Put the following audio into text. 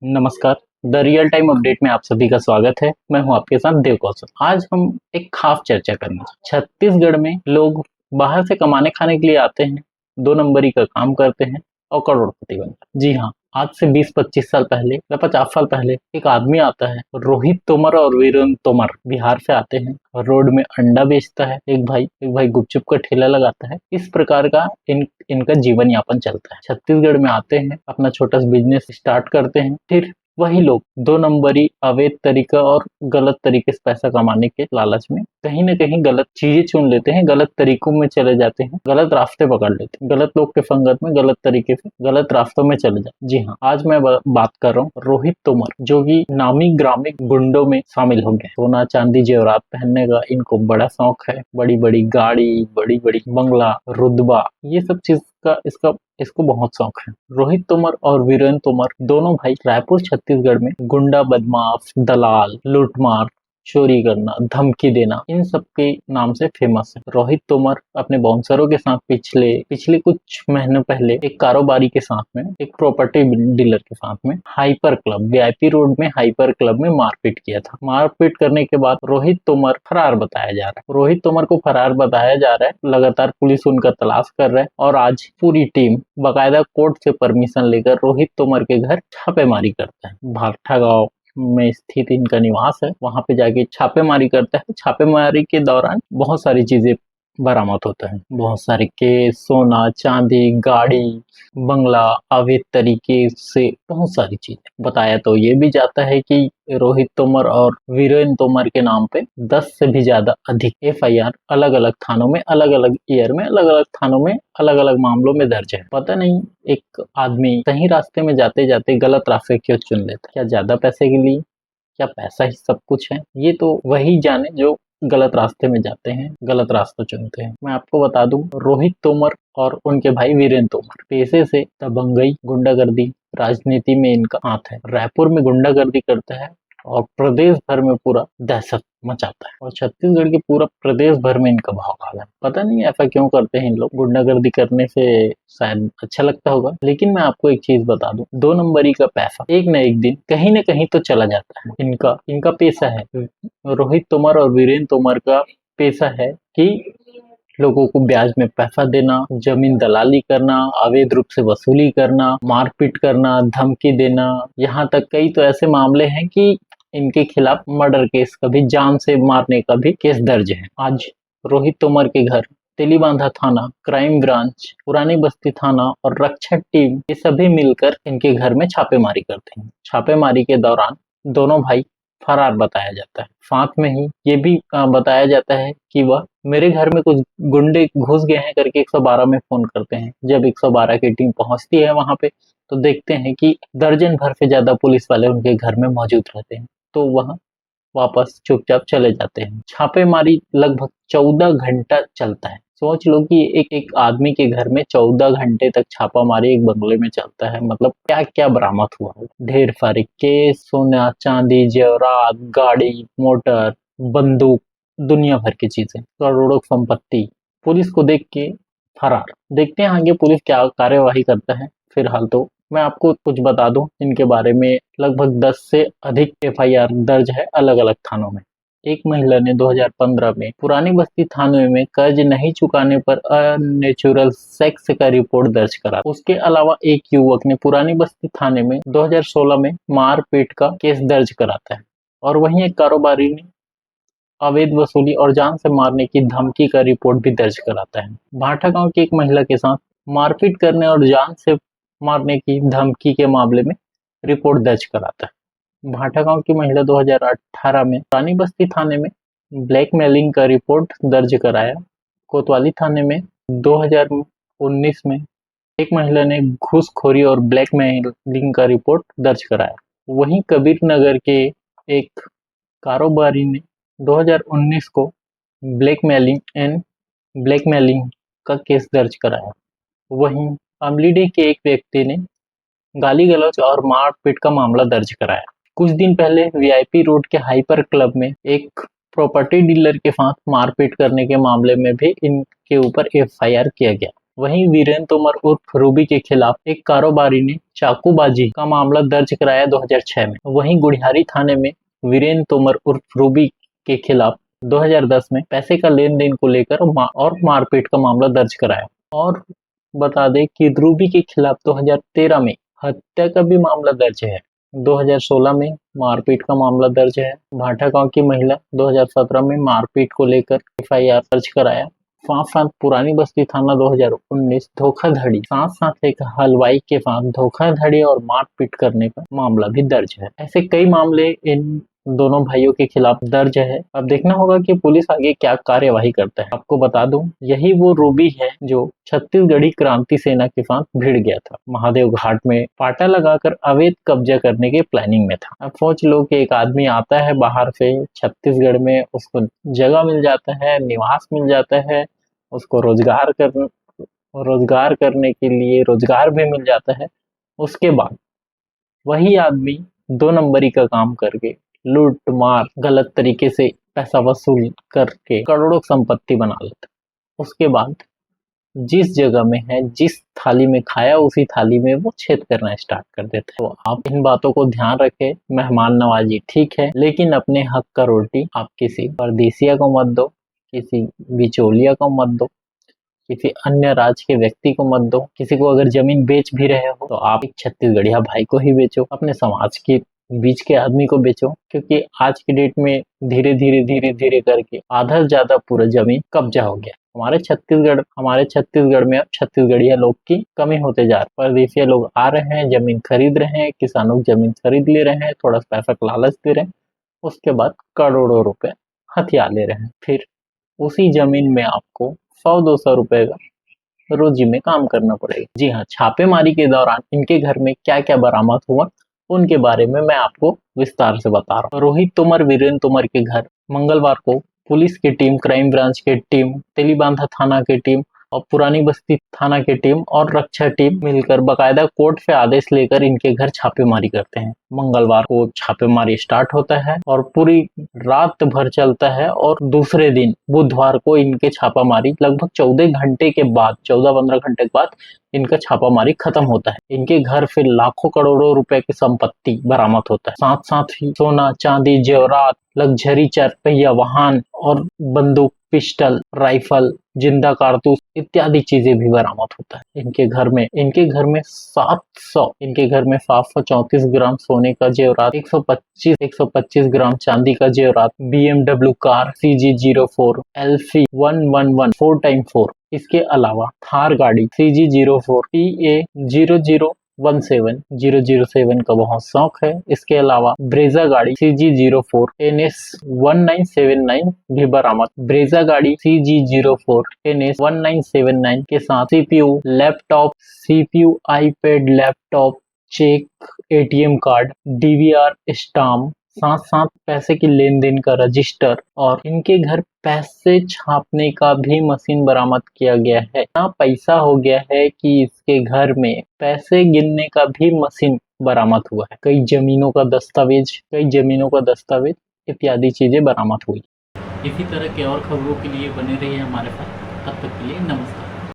नमस्कार। The real time update में आप सभी का स्वागत है। मैं हूं आपके साथ देव कौशल। आज हम एक खास चर्चा करेंगे। छत्तीसगढ़ में लोग बाहर से कमाने खाने के लिए आते हैं, 2 नंबरी का काम करते हैं और करोड़पति बनते हैं। जी हाँ, आज से 20-25 साल पहले या 50 साल पहले एक आदमी आता है, रोहित तोमर और वीरेंद्र तोमर बिहार से आते हैं और रोड में अंडा बेचता है। एक भाई गुपचुप का ठेला लगाता है। इस प्रकार का इनका जीवन यापन चलता है। छत्तीसगढ़ में आते हैं, अपना छोटा सा बिजनेस स्टार्ट करते हैं, फिर वही लोग 2 नंबरी अवैध तरीका और गलत तरीके से पैसा कमाने के लालच में कहीं न कहीं गलत चीजें चुन लेते हैं, गलत तरीकों में चले जाते हैं, गलत रास्ते पकड़ लेते हैं, गलत लोग के संगत में गलत तरीके से गलत रास्तों में चले जाते हैं। जी हाँ, आज मैं बात कर रहा हूँ रोहित तोमर, जो कि नामी ग्रामीण गुंडों में शामिल हो गए। सोना चांदी जेवरात पहनने का इनको बड़ा शौक है। बड़ी बड़ी गाड़ी, बड़ी बड़ी बंगला, रुतबा, ये सब चीज का इसको बहुत शौक है। रोहित तोमर और वीरेंद्र तोमर दोनों भाई रायपुर छत्तीसगढ़ में गुंडा, बदमाश, दलाल, लूटमार, चोरी करना, धमकी देना, इन सब के नाम से फेमस है। रोहित तोमर अपने बाउंसरों के साथ पिछले कुछ महीनों पहले एक कारोबारी के साथ में, एक प्रॉपर्टी डीलर के साथ में हाइपर क्लब, वीआईपी रोड में हाइपर क्लब में मारपीट किया था। मारपीट करने के बाद रोहित तोमर फरार बताया जा रहा है। रोहित तोमर को फरार बताया जा रहा है। लगातार पुलिस उनका तलाश कर रहा है और आज पूरी टीम बाकायदा कोर्ट से परमिशन लेकर रोहित तोमर के घर छापेमारी करता है। भाठा गांव में स्थित इनका निवास है, वहां पे जाके छापेमारी करता है। छापेमारी के दौरान बहुत सारी चीजें बरामद होता है। बहुत सारे केस, सोना चांदी, गाड़ी, बंगला, अवैध तरीके से बहुत सारी चीजें। बताया तो ये भी जाता है कि रोहित तोमर और वीरेंद्र तोमर के नाम पे 10 से भी ज्यादा अधिक एफआईआर अलग अलग थानों में, अलग अलग ईयर में, अलग अलग थानों में, अलग अलग मामलों में दर्ज है। पता नहीं एक आदमी सही रास्ते में जाते जाते गलत रास्ते क्यों चुन लेता है? क्या ज्यादा पैसे के लिए? क्या पैसा ही सब कुछ है? ये तो वही जाने जो गलत रास्ते में जाते हैं, गलत रास्ता चुनते हैं। मैं आपको बता दूं, रोहित तोमर और उनके भाई वीरेंद्र तोमर पेशे से दबंगई, गुंडागर्दी, राजनीति में इनका हाथ है। रायपुर में गुंडागर्दी करता है और प्रदेश भर में पूरा दहशत मचाता है और छत्तीसगढ़ के पूरा प्रदेश भर में इनका भौकाल है। पता नहीं ऐसा क्यों करते हैं इन लोग। गुंडागर्दी करने से शायद अच्छा लगता होगा, लेकिन मैं आपको एक चीज बता दूं, 2 नंबरी का पैसा एक न एक दिन कहीं न कहीं तो चला जाता है। इनका पेशा है, रोहित तोमर और वीरेंद्र तोमर का पेशा है कि लोगों को ब्याज में पैसा देना, जमीन दलाली करना, अवैध रूप से वसूली करना, मारपीट करना, धमकी देना। यहाँ तक कई तो ऐसे मामले हैं कि इनके खिलाफ मर्डर केस का भी, जान से मारने का भी केस दर्ज है। आज रोहित तोमर के घर तेलीबांधा थाना, क्राइम ब्रांच, पुरानी बस्ती थाना और रक्षक टीम ये सभी मिलकर इनके घर में छापेमारी करते हैं। छापेमारी के दौरान दोनों भाई फरार बताया जाता है। साथ में ही ये भी बताया जाता है कि वह मेरे घर में कुछ गुंडे घुस गए हैं करके 112 में फोन करते हैं। जब 112 की टीम पहुंचती है वहां पे तो देखते हैं कि दर्जन भर से ज्यादा पुलिस वाले उनके घर में मौजूद रहते हैं, तो वह वापस चुपचाप चले जाते हैं। छापेमारी लगभग 14 घंटा चलता है। सोच लो कि एक आदमी के घर में 14 घंटे तक छापामारी एक बंगले में चलता है। मतलब क्या क्या बरामद हुआ है। ढेर सारे केस, सोना चांदी, जेवरात, गाड़ी, मोटर, बंदूक, दुनिया भर की चीजें, करोड़ों संपत्ति। पुलिस को देख के फरार। देखते हैं आगे पुलिस क्या कार्यवाही करता है। फिलहाल तो मैं आपको कुछ बता दूं इनके बारे में। लगभग 10 से अधिक एफआईआर दर्ज है अलग अलग थानों में। एक महिला ने 2015 में पुरानी बस्ती थाने में कर्ज नहीं चुकाने पर अननेचुरल सेक्स का रिपोर्ट दर्ज करा। उसके अलावा एक युवक ने पुरानी बस्ती थाने में 2016 में मारपीट का केस दर्ज कराता है और वहीं एक कारोबारी ने अवैध वसूली और जान से मारने की धमकी का रिपोर्ट भी दर्ज कराता है। भाठा गांव की एक महिला के साथ मारपीट करने और जान से मारने की धमकी के मामले में रिपोर्ट दर्ज कराता है। भाठा गांव की महिला 2018 में पुरानी बस्ती थाने में ब्लैकमेलिंग का रिपोर्ट दर्ज कराया। कोतवाली थाने में 2019 में एक महिला ने घूसखोरी और ब्लैकमेलिंग का रिपोर्ट दर्ज कराया। वहीं कबीर नगर के एक कारोबारी ने 2019 को ब्लैकमेलिंग का केस दर्ज कराया। वहीं अमलीडीह के एक व्यक्ति ने गाली गलौज और मारपीट का मामला दर्ज कराया। कुछ दिन पहले वीआईपी रोड के हाइपर क्लब में एक प्रॉपर्टी डीलर के साथ मारपीट करने के मामले में भी इनके ऊपर एफआईआर किया गया। वहीं वीरेंद्र तोमर उर्फ रूबी के खिलाफ एक कारोबारी ने चाकूबाजी का मामला दर्ज कराया 2006 में। वहीं गुढ़ियारी थाने में वीरेंद्र तोमर उर्फ रूबी के खिलाफ 2010 में पैसे का लेन देन को लेकर और मारपीट का मामला दर्ज कराया। और बता दें कि रूबी के खिलाफ 2013 में हत्या का भी मामला दर्ज है। 2016 में मारपीट का मामला दर्ज है। भाटा गांव की महिला 2017 में मारपीट को लेकर FIR दर्ज कराया। साथ पुरानी बस्ती थाना 2019 धोखाधड़ी साथ एक हलवाई के साथ धोखाधड़ी और मारपीट करने का मामला भी दर्ज है। ऐसे कई मामले इन दोनों भाइयों के खिलाफ दर्ज है। अब देखना होगा कि पुलिस आगे क्या कार्यवाही करता है। आपको बता दूं, यही वो रूबी है जो छत्तीसगढ़ी क्रांति सेना के साथ भिड़ गया था। महादेव घाट में पाटा लगाकर अवैध कब्जा करने के प्लानिंग में था। अब सोच लो कि एक आदमी आता है बाहर से छत्तीसगढ़ में, उसको जगह मिल जाता है, निवास मिल जाता है, उसको रोजगार करने के लिए रोजगार भी मिल जाता है। उसके बाद वही आदमी 2 नंबरी का काम करके लूट मार गलत तरीके से पैसा वसूल करके करोड़ों संपत्ति बना लेता। उसके बाद जिस जगह में है, जिस थाली में खाया, उसी थाली में वो छेद करना स्टार्ट कर देता है। तो आप इन बातों को ध्यान रखें। मेहमान नवाजी ठीक है, लेकिन अपने हक का रोटी आप किसी परदेसिया को मत दो, किसी बिचौलिया को मत दो, किसी अन्य राज्य के व्यक्ति को मत दो। किसी को अगर जमीन बेच भी रहे हो तो आप एक छत्तीसगढ़िया भाई को ही बेचो, अपने समाज के बीच के आदमी को बेचो, क्योंकि आज की डेट में धीरे धीरे करके आधा से ज्यादा पूरा जमीन कब्जा हो गया। हमारे छत्तीसगढ़ में अब छत्तीसगढ़िया लोग की कमी होते जा रही है। परदेशिया लोग आ रहे हैं, जमीन खरीद रहे हैं, किसानों की जमीन खरीद ले रहे हैं, थोड़ा पैसा का लालच दे रहे हैं, उसके बाद करोड़ों रुपए हथिया ले रहे हैं। फिर उसी जमीन में आपको 100-200 रुपए का रोजी में काम करना पड़ेगा। जी हाँ, छापेमारी के दौरान इनके घर में क्या क्या बरामद हुआ उनके बारे में मैं आपको विस्तार से बता रहा हूँ। रोहित तोमर, वीरेंद्र तोमर के घर मंगलवार को पुलिस की टीम, क्राइम ब्रांच की टीम, तेलीबांधा थाना की टीम और पुरानी बस्ती थाना की टीम और रक्षा टीम मिलकर बकायदा कोर्ट से आदेश लेकर इनके घर छापेमारी करते हैं। मंगलवार को छापेमारी स्टार्ट होता है और पूरी रात भर चलता है और दूसरे दिन बुधवार को इनके छापामारी लगभग 14-15 घंटे के बाद इनका छापामारी खत्म होता है। इनके घर फिर लाखों करोड़ों रुपए की संपत्ति बरामद होता है। साथ ही सोना, चांदी, जेवरात, लग्जरी 4 पहिया वाहन और बंदूक, पिस्टल, राइफल, जिंदा कारतूस इत्यादि चीजें भी बरामद होता है। इनके घर में 734 ग्राम सोने का जेवरात, 125 ग्राम चांदी का जेवरात, BMW car CG04 LC 111 4x4, इसके अलावा थार गाड़ी CG04 TA 007 का बहुत शौक है। इसके अलावा ब्रेजा गाड़ी CG04 NS 1979 भी बरामद। ब्रेजा गाड़ी CG04 NS 1979 के साथ CPU, iPad, laptop, cheque, ATM card, DVR, stamp, साथ पैसे की लेन देन का रजिस्टर और इनके घर पैसे छापने का भी मशीन बरामद किया गया है। इतना पैसा हो गया है कि इसके घर में पैसे गिनने का भी मशीन बरामद हुआ है। कई जमीनों का दस्तावेज इत्यादि चीजें बरामद हुई। इसी तरह के और खबरों के लिए बने रहिए हमारे साथ। तब तक के लिए नमस्कार।